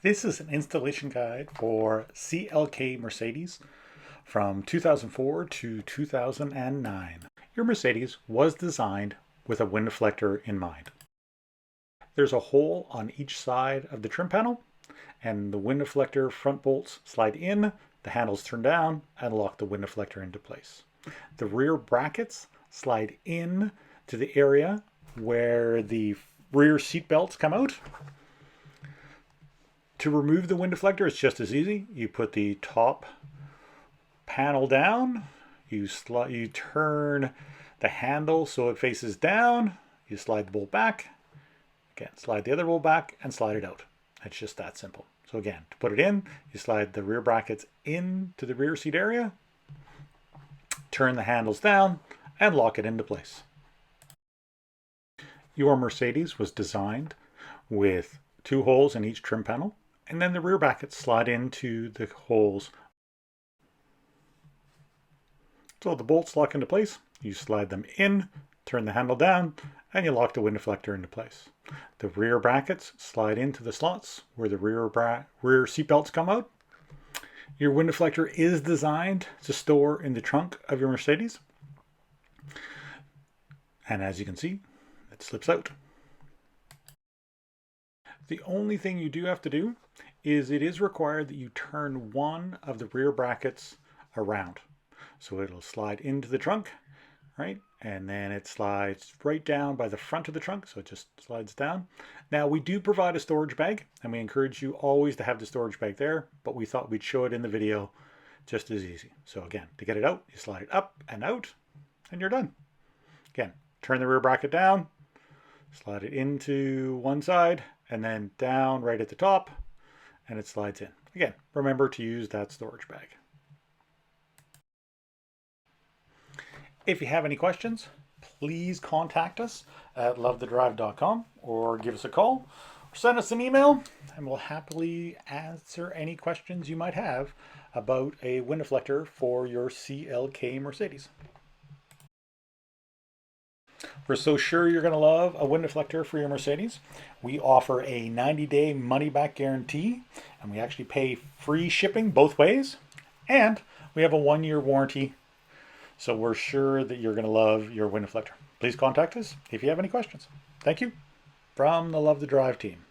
This is an installation guide for CLK Mercedes from 2004 to 2009. Your Mercedes was designed with a wind deflector in mind. There's a hole on each side of the trim panel, and the wind deflector front bolts slide in, the handles turn down, and lock the wind deflector into place. The rear brackets slide in to the area where the rear seat belts come out. To remove the wind deflector, it's just as easy. You put the top panel down, you turn the handle so it faces down, you slide the bolt back, again, slide the other bolt back and slide it out. It's just that simple. So again, to put it in, you slide the rear brackets into the rear seat area, turn the handles down, and lock it into place. Your Mercedes was designed with 2 holes in each trim panel, and then the rear brackets slide into the holes. So the bolts lock into place, you slide them in, turn the handle down, and you lock the wind deflector into place. The rear brackets slide into the slots where the rear seat belts come out. Your wind deflector is designed to store in the trunk of your Mercedes. And as you can see, it slips out. The only thing you do have to do is it is required that you turn one of the rear brackets around. So it'll slide into the trunk, right? And then it slides right down by the front of the trunk. So it just slides down. Now we do provide a storage bag, and we encourage you always to have the storage bag there, but we thought we'd show it in the video just as easy. So again, to get it out, you slide it up and out and you're done. Again, turn the rear bracket down, slide it into one side and then down right at the top, and it slides in. Again, remember to use that storage bag. If you have any questions, please contact us at lovethedrive.com or give us a call or send us an email, and we'll happily answer any questions you might have about a wind deflector for your CLK Mercedes. We're so sure you're going to love a wind deflector for your Mercedes. We offer a 90-day money-back guarantee, and we actually pay free shipping both ways, and we have a 1-year warranty. So we're sure that you're going to love your wind deflector. Please contact us if you have any questions. Thank you from the Love the Drive team.